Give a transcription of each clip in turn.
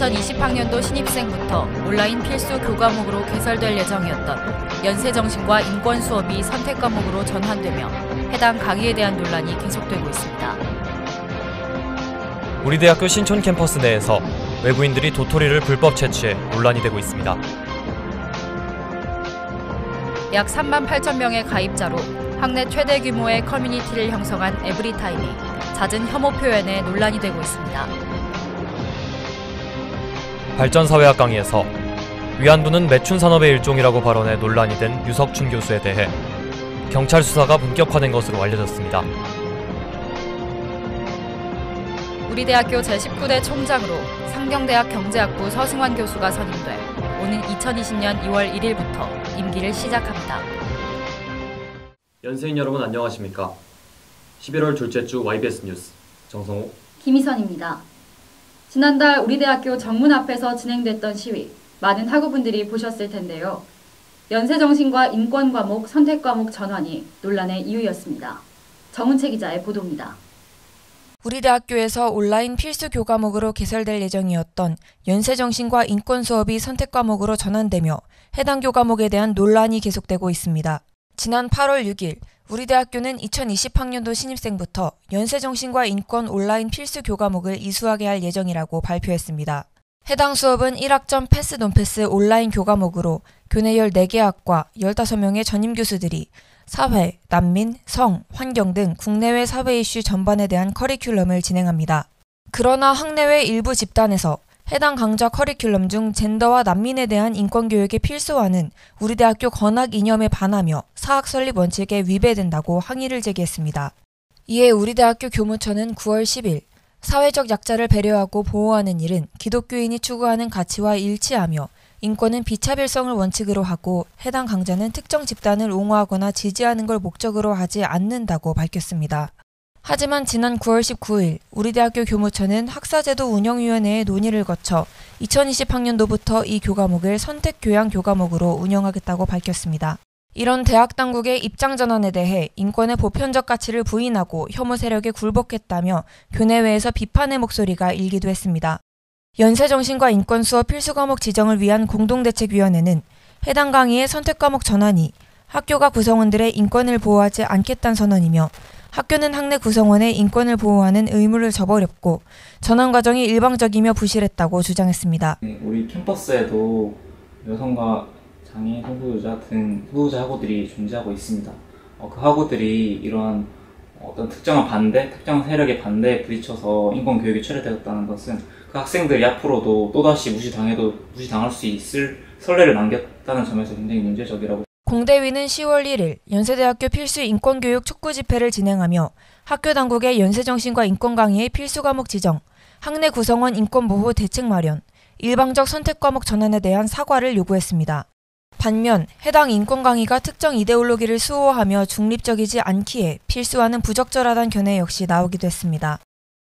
2020학년도 신입생부터 온라인 필수 교과목으로 개설될 예정이었던 연세정신과 인권 수업이 선택 과목으로 전환되며 해당 강의에 대한 논란이 계속되고 있습니다. 우리 대학교 신촌 캠퍼스 내에서 외부인들이 도토리를 불법 채취해 논란이 되고 있습니다. 약 3만 8천 명의 가입자로 학내 최대 규모의 커뮤니티를 형성한 에브리타임이 잦은 혐오 표현에 논란이 되고 있습니다. 발전사회학 강의에서 위안부는 매춘 산업의 일종이라고 발언해 논란이 된 유석춘 교수에 대해 경찰 수사가 본격화된 것으로 알려졌습니다. 우리 대학교 제19대 총장으로 상경대학 경제학부 서승환 교수가 선임돼 오는 2020년 2월 1일부터 임기를 시작합니다. 연세인 여러분 안녕하십니까? 11월 둘째 주 YBS 뉴스 정성호, 김희선입니다. 지난달 우리 대학교 정문 앞에서 진행됐던 시위, 많은 학우분들이 보셨을 텐데요. 연세정신과 인권 과목 선택 과목 전환이 논란의 이유였습니다. 정은채 기자의 보도입니다. 우리 대학교에서 온라인 필수 교과목으로 개설될 예정이었던 연세정신과 인권 수업이 선택 과목으로 전환되며 해당 교과목에 대한 논란이 계속되고 있습니다. 지난 8월 6일 우리 대학교는 2020학년도 신입생부터 연세정신과 인권 온라인 필수 교과목을 이수하게 할 예정이라고 발표했습니다. 해당 수업은 1학점 패스 논패스 온라인 교과목으로 교내 14개 학과 15명의 전임 교수들이 사회, 난민, 성, 환경 등 국내외 사회 이슈 전반에 대한 커리큘럼을 진행합니다. 그러나 학내외 일부 집단에서 해당 강좌 커리큘럼 중 젠더와 난민에 대한 인권교육의 필수화는 우리 대학교 건학 이념에 반하며 사학 설립 원칙에 위배된다고 항의를 제기했습니다. 이에 우리 대학교 교무처는 9월 10일 사회적 약자를 배려하고 보호하는 일은 기독교인이 추구하는 가치와 일치하며 인권은 비차별성을 원칙으로 하고 해당 강좌는 특정 집단을 옹호하거나 지지하는 걸 목적으로 하지 않는다고 밝혔습니다. 하지만 지난 9월 19일 우리 대학교 교무처는 학사제도 운영위원회의 논의를 거쳐 2020학년도부터 이 교과목을 선택교양 교과목으로 운영하겠다고 밝혔습니다. 이런 대학 당국의 입장 전환에 대해 인권의 보편적 가치를 부인하고 혐오 세력에 굴복했다며 교내외에서 비판의 목소리가 일기도 했습니다. 연세정신과 인권 수업 필수 과목 지정을 위한 공동대책위원회는 해당 강의의 선택 과목 전환이 학교가 구성원들의 인권을 보호하지 않겠다는 선언이며 학교는 학내 구성원의 인권을 보호하는 의무를 저버렸고 전환 과정이 일방적이며 부실했다고 주장했습니다. 우리 캠퍼스에도 여성과 장애인 성소유자 등 소유자 학우들이 존재하고 있습니다. 그 학우들이 이러한 어떤 특정한 반대, 특정한 세력의 반대에 부딪혀서 인권교육이 철회되었다는 것은 그 학생들이 앞으로도 또다시 무시당할 수 있을 선례를 남겼다는 점에서 굉장히 문제적이라고. 공대위는 10월 1일 연세대학교 필수 인권교육 촉구 집회를 진행하며 학교 당국의 연세정신과 인권 강의의 필수 과목 지정, 학내 구성원 인권보호 대책 마련, 일방적 선택 과목 전환에 대한 사과를 요구했습니다. 반면 해당 인권 강의가 특정 이데올로기를 수호하며 중립적이지 않기에 필수화는 부적절하다는 견해 역시 나오기도 했습니다.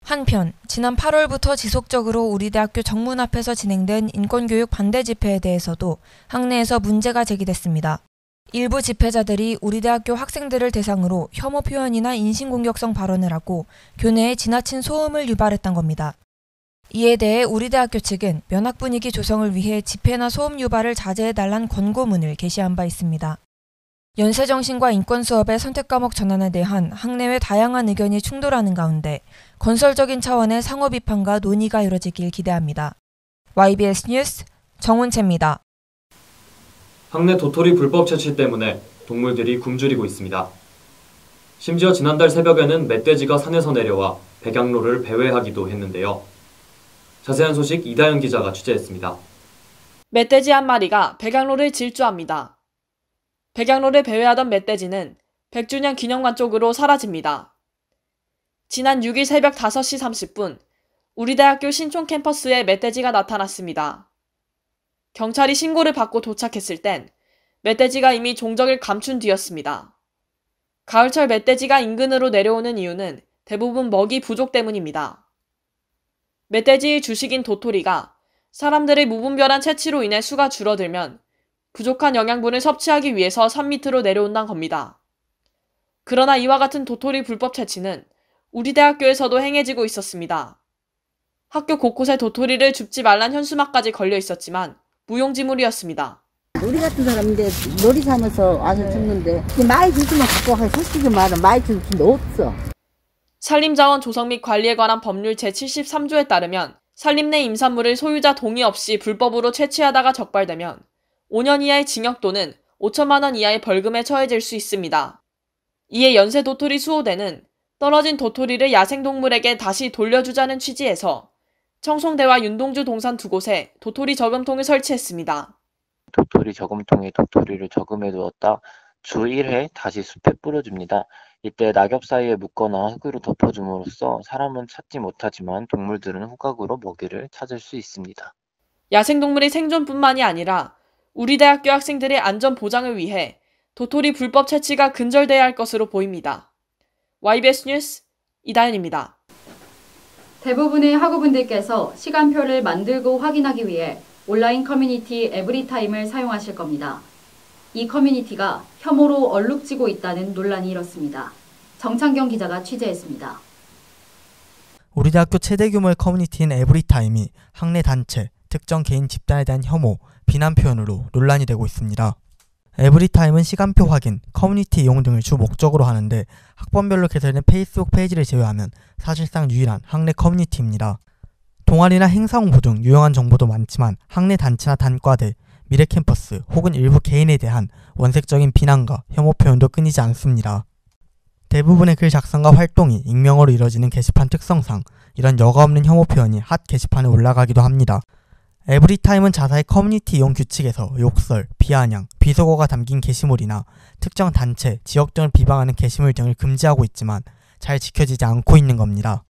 한편 지난 8월부터 지속적으로 우리 대학교 정문 앞에서 진행된 인권교육 반대 집회에 대해서도 학내에서 문제가 제기됐습니다. 일부 집회자들이 우리 대학교 학생들을 대상으로 혐오 표현이나 인신공격성 발언을 하고 교내에 지나친 소음을 유발했던 겁니다. 이에 대해 우리 대학교 측은 면학 분위기 조성을 위해 집회나 소음 유발을 자제해달란 권고문을 게시한 바 있습니다. 연세정신과 인권 수업의 선택 과목 전환에 대한 학내외 다양한 의견이 충돌하는 가운데 건설적인 차원의 상호 비판과 논의가 이뤄지길 기대합니다. YBS 뉴스 정은채입니다. 학내 도토리 불법 채취 때문에 동물들이 굶주리고 있습니다. 심지어 지난달 새벽에는 멧돼지가 산에서 내려와 백양로를 배회하기도 했는데요. 자세한 소식 이다연 기자가 취재했습니다. 멧돼지 한 마리가 백양로를 질주합니다. 백양로를 배회하던 멧돼지는 100주년 기념관 쪽으로 사라집니다. 지난 6일 새벽 5시 30분 우리 대학교 신촌 캠퍼스에 멧돼지가 나타났습니다. 경찰이 신고를 받고 도착했을 땐 멧돼지가 이미 종적을 감춘 뒤였습니다. 가을철 멧돼지가 인근으로 내려오는 이유는 대부분 먹이 부족 때문입니다. 멧돼지의 주식인 도토리가 사람들의 무분별한 채취로 인해 수가 줄어들면 부족한 영양분을 섭취하기 위해서 산 밑으로 내려온다는 겁니다. 그러나 이와 같은 도토리 불법 채취는 우리 대학교에서도 행해지고 있었습니다. 학교 곳곳에 도토리를 줍지 말란 현수막까지 걸려 있었지만 무용지물이었습니다. 우리 같은 사람인데 놀이 삼아서 와서 죽는데 많이 주지만 갖고 가. 솔직히 말하면 많이 줄 수도 없어. 산림자원 조성 및 관리에 관한 법률 제73조에 따르면 산림 내 임산물을 소유자 동의 없이 불법으로 채취하다가 적발되면 5년 이하의 징역 또는 5천만 원 이하의 벌금에 처해질 수 있습니다. 이에 연쇄 도토리 수호대는 떨어진 도토리를 야생동물에게 다시 돌려주자는 취지에서 청송대와 윤동주 동산 두 곳에 도토리 저금통을 설치했습니다. 도토리 저금통에 도토리를 저금해 두었다 주 1회 다시 숲에 뿌려줍니다. 이때 낙엽 사이에 묶거나 흙으로 덮어줌으로써 사람은 찾지 못하지만 동물들은 후각으로 먹이를 찾을 수 있습니다. 야생동물의 생존뿐만이 아니라 우리 대학교 학생들의 안전 보장을 위해 도토리 불법 채취가 근절돼야 할 것으로 보입니다. YBS 뉴스 이다현입니다. 대부분의 학우분들께서 시간표를 만들고 확인하기 위해 온라인 커뮤니티 에브리타임을 사용하실 겁니다. 이 커뮤니티가 혐오로 얼룩지고 있다는 논란이 일었습니다. 정창경 기자가 취재했습니다. 우리 대학교 최대 규모의 커뮤니티인 에브리타임이 학내 단체, 특정 개인 집단에 대한 혐오, 비난 표현으로 논란이 되고 있습니다. 에브리타임은 시간표 확인, 커뮤니티 이용 등을 주 목적으로 하는데 학번별로 개설된 페이스북 페이지를 제외하면 사실상 유일한 학내 커뮤니티입니다. 동아리나 행사 홍보 등 유용한 정보도 많지만 학내 단체나 단과대, 미래 캠퍼스 혹은 일부 개인에 대한 원색적인 비난과 혐오 표현도 끊이지 않습니다. 대부분의 글 작성과 활동이 익명으로 이뤄지는 게시판 특성상 이런 여과 없는 혐오 표현이 핫 게시판에 올라가기도 합니다. 에브리타임은 자사의 커뮤니티 이용 규칙에서 욕설, 비아냥, 비속어가 담긴 게시물이나 특정 단체, 지역 등을 비방하는 게시물 등을 금지하고 있지만 잘 지켜지지 않고 있는 겁니다.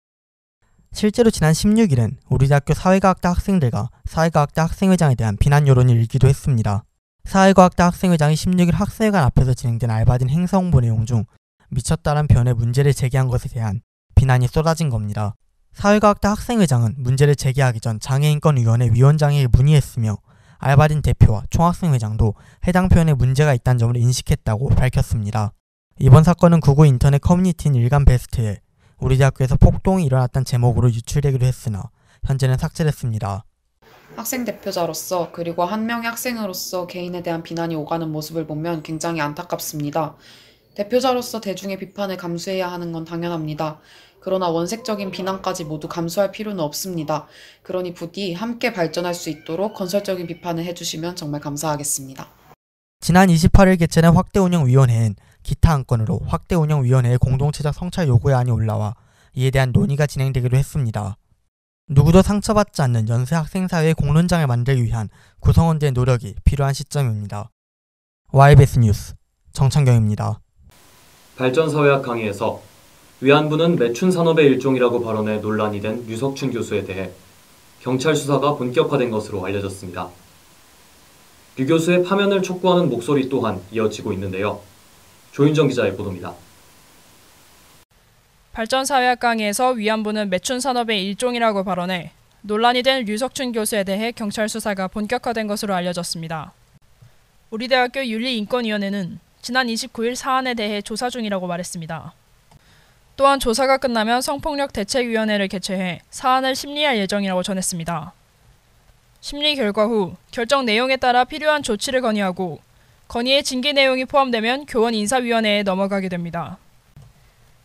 실제로 지난 16일엔 우리 대학교 사회과학대 학생들과 사회과학대 학생회장에 대한 비난 여론이 일기도 했습니다. 사회과학대 학생회장이 16일 학생회관 앞에서 진행된 알바딘 행사 홍보 내용 중 미쳤다란 표현에 문제를 제기한 것에 대한 비난이 쏟아진 겁니다. 사회과학대 학생회장은 문제를 제기하기 전 장애인권위원회 위원장에게 문의했으며 알바딘 대표와 총학생회장도 해당 표현에 문제가 있다는 점을 인식했다고 밝혔습니다. 이번 사건은 구구 인터넷 커뮤니티인 일간베스트에 우리 대학교에서 폭동이 일어났다는 제목으로 유출되기도 했으나 현재는 삭제됐습니다. 학생 대표자로서 그리고 한 명의 학생으로서 개인에 대한 비난이 오가는 모습을 보면 굉장히 안타깝습니다. 대표자로서 대중의 비판을 감수해야 하는 건 당연합니다. 그러나 원색적인 비난까지 모두 감수할 필요는 없습니다. 그러니 부디 함께 발전할 수 있도록 건설적인 비판을 해주시면 정말 감사하겠습니다. 지난 28일 개최된 확대운영위원회엔 기타 안건으로 확대운영위원회의 공동체적 성찰 요구안이 올라와 이에 대한 논의가 진행되기도 했습니다. 누구도 상처받지 않는 연세 학생사회의 공론장을 만들기 위한 구성원들의 노력이 필요한 시점입니다. YBS 뉴스 정창경입니다. 발전사회학 강의에서 위안부는 매춘 산업의 일종이라고 발언해 논란이 된 류석춘 교수에 대해 경찰 수사가 본격화된 것으로 알려졌습니다. 류 교수의 파면을 촉구하는 목소리 또한 이어지고 있는데요. 조윤정 기자의 보도입니다. 발전사회학 강의에서 위안부는 매춘 산업의 일종이라고 발언해 논란이 된 류석춘 교수에 대해 경찰 수사가 본격화된 것으로 알려졌습니다. 우리 대학교 윤리인권위원회는 지난 29일 사안에 대해 조사 중이라고 말했습니다. 또한 조사가 끝나면 성폭력 대책위원회를 개최해 사안을 심리할 예정이라고 전했습니다. 심리 결과 후 결정 내용에 따라 필요한 조치를 건의하고 건의의 징계 내용이 포함되면 교원 인사위원회에 넘어가게 됩니다.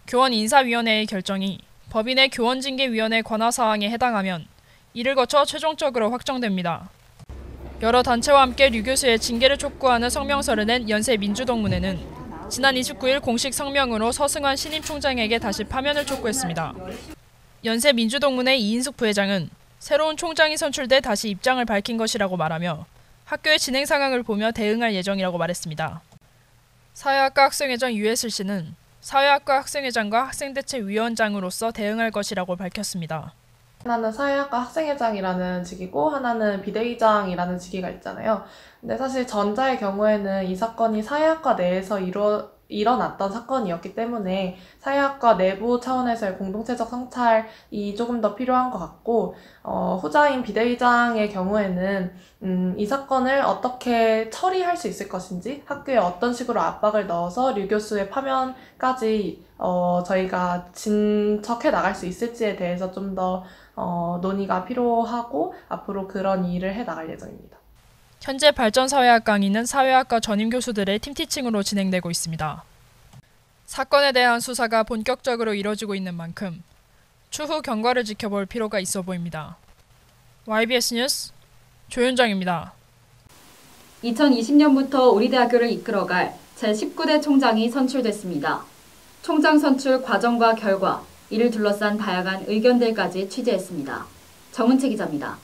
교원 인사위원회의 결정이 법인의 교원징계위원회 관할사항에 해당하면 이를 거쳐 최종적으로 확정됩니다. 여러 단체와 함께 류 교수의 징계를 촉구하는 성명서를 낸 연세민주동문회는 지난 29일 공식 성명으로 서승환 신임 총장에게 다시 파면을 촉구했습니다. 연세민주동문회 이인숙 부회장은 새로운 총장이 선출돼 다시 입장을 밝힌 것이라고 말하며 학교의 진행 상황을 보며 대응할 예정이라고 말했습니다. 사회학과 학생회장 유해슬 씨는 사회학과 학생회장과 학생대책위원장으로서 대응할 것이라고 밝혔습니다. 하나는 사회학과 학생회장이라는 직이고 하나는 비대위장이라는 직위가 있잖아요. 근데 사실 전자의 경우에는 이 사건이 사회학과 내에서 일어났던 사건이었기 때문에 사회학과 내부 차원에서의 공동체적 성찰이 조금 더 필요한 것 같고, 후자인 비대위장의 경우에는 이 사건을 어떻게 처리할 수 있을 것인지, 학교에 어떤 식으로 압박을 넣어서 류 교수의 파면까지 저희가 진척해 나갈 수 있을지에 대해서 좀 더 논의가 필요하고 앞으로 그런 일을 해 나갈 예정입니다. 현재 발전사회학 강의는 사회학과 전임 교수들의 팀티칭으로 진행되고 있습니다. 사건에 대한 수사가 본격적으로 이뤄지고 있는 만큼 추후 경과를 지켜볼 필요가 있어 보입니다. YBS 뉴스 조윤정입니다. 2020년부터 우리 대학교를 이끌어갈 제19대 총장이 선출됐습니다. 총장 선출 과정과 결과, 이를 둘러싼 다양한 의견들까지 취재했습니다. 정은채 기자입니다.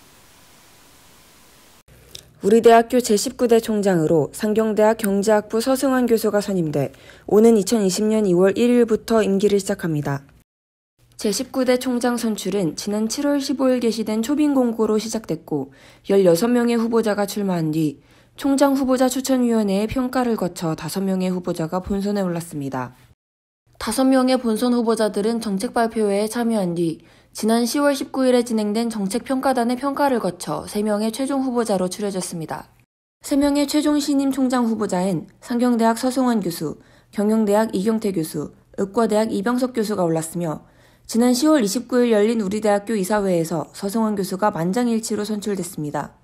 우리 대학교 제19대 총장으로 상경대학 경제학부 서승환 교수가 선임돼 오는 2020년 2월 1일부터 임기를 시작합니다. 제19대 총장 선출은 지난 7월 15일 개시된 초빙 공고로 시작됐고 16명의 후보자가 출마한 뒤 총장 후보자 추천위원회의 평가를 거쳐 5명의 후보자가 본선에 올랐습니다. 5명의 본선 후보자들은 정책 발표회에 참여한 뒤 지난 10월 19일에 진행된 정책평가단의 평가를 거쳐 3명의 최종 후보자로 추려졌습니다. 3명의 최종 신임 총장 후보자엔 상경대학 서승환 교수, 경영대학 이경태 교수, 의과대학 이병석 교수가 올랐으며 지난 10월 29일 열린 우리대학교 이사회에서 서승환 교수가 만장일치로 선출됐습니다.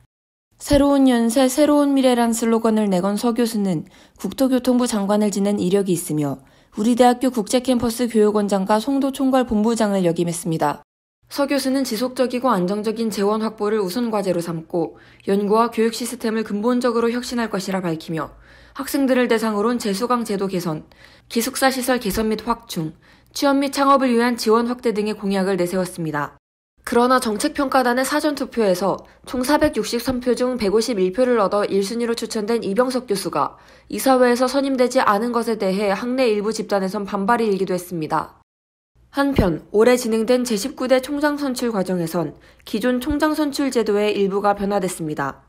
새로운 연세, 새로운 미래란 슬로건을 내건 서 교수는 국토교통부 장관을 지낸 이력이 있으며 우리대학교 국제캠퍼스 교육원장과 송도 총괄본부장을 역임했습니다. 서 교수는 지속적이고 안정적인 재원 확보를 우선 과제로 삼고 연구와 교육 시스템을 근본적으로 혁신할 것이라 밝히며 학생들을 대상으로는 재수강 제도 개선, 기숙사 시설 개선 및 확충, 취업 및 창업을 위한 지원 확대 등의 공약을 내세웠습니다. 그러나 정책평가단의 사전투표에서 총 463표 중 151표를 얻어 1순위로 추천된 이병석 교수가 이사회에서 선임되지 않은 것에 대해 학내 일부 집단에선 반발이 일기도 했습니다. 한편 올해 진행된 제19대 총장 선출 과정에선 기존 총장 선출 제도의 일부가 변화됐습니다.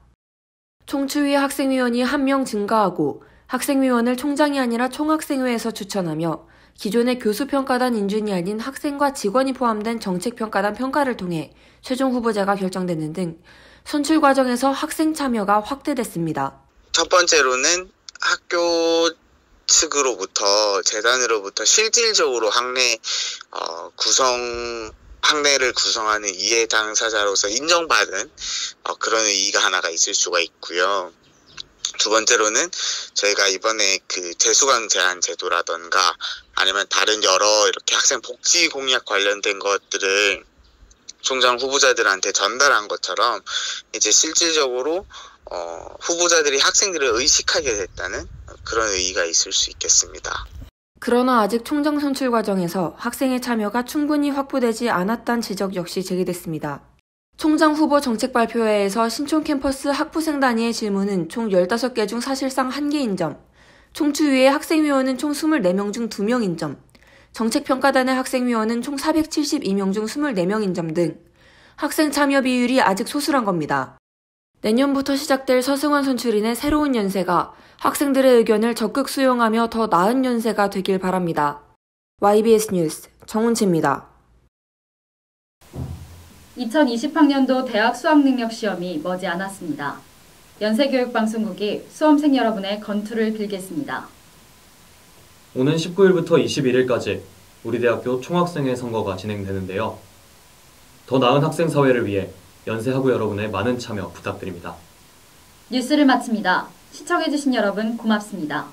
총추위 학생위원이 1명 증가하고 학생위원을 총장이 아니라 총학생회에서 추천하며 기존의 교수평가단 인준이 아닌 학생과 직원이 포함된 정책평가단 평가를 통해 최종 후보자가 결정되는 등 선출 과정에서 학생 참여가 확대됐습니다. 첫 번째로는 학교 측으로부터 재단으로부터 실질적으로 학내를 구성하는 이해 당사자로서 인정받은 그런 의의가 하나가 있을 수가 있고요. 두 번째로는 저희가 이번에 그 재수강 제한 제도라던가 아니면 다른 여러 이렇게 학생 복지 공약 관련된 것들을 총장 후보자들한테 전달한 것처럼 이제 실질적으로 후보자들이 학생들을 의식하게 됐다는 그런 의의가 있을 수 있겠습니다. 그러나 아직 총장 선출 과정에서 학생의 참여가 충분히 확보되지 않았다는 지적 역시 제기됐습니다. 총장 후보 정책 발표회에서 신촌 캠퍼스 학부생 단위의 질문은 총 15개 중 사실상 1개인 점, 총추위의 학생위원은 총 24명 중 2명인 점, 정책평가단의 학생위원은 총 472명 중 24명인 점 등 학생 참여 비율이 아직 소수란 겁니다. 내년부터 시작될 서승환 선출인의 새로운 연세가 학생들의 의견을 적극 수용하며 더 나은 연세가 되길 바랍니다. YBS 뉴스 정은채입니다. 2020학년도 대학 수학능력시험이 머지않았습니다. 연세교육방송국이 수험생 여러분의 건투를 빌겠습니다. 오는 19일부터 21일까지 우리 대학교 총학생회 선거가 진행되는데요. 더 나은 학생 사회를 위해 연세하고 여러분의 많은 참여 부탁드립니다. 뉴스를 마칩니다. 시청해주신 여러분 고맙습니다.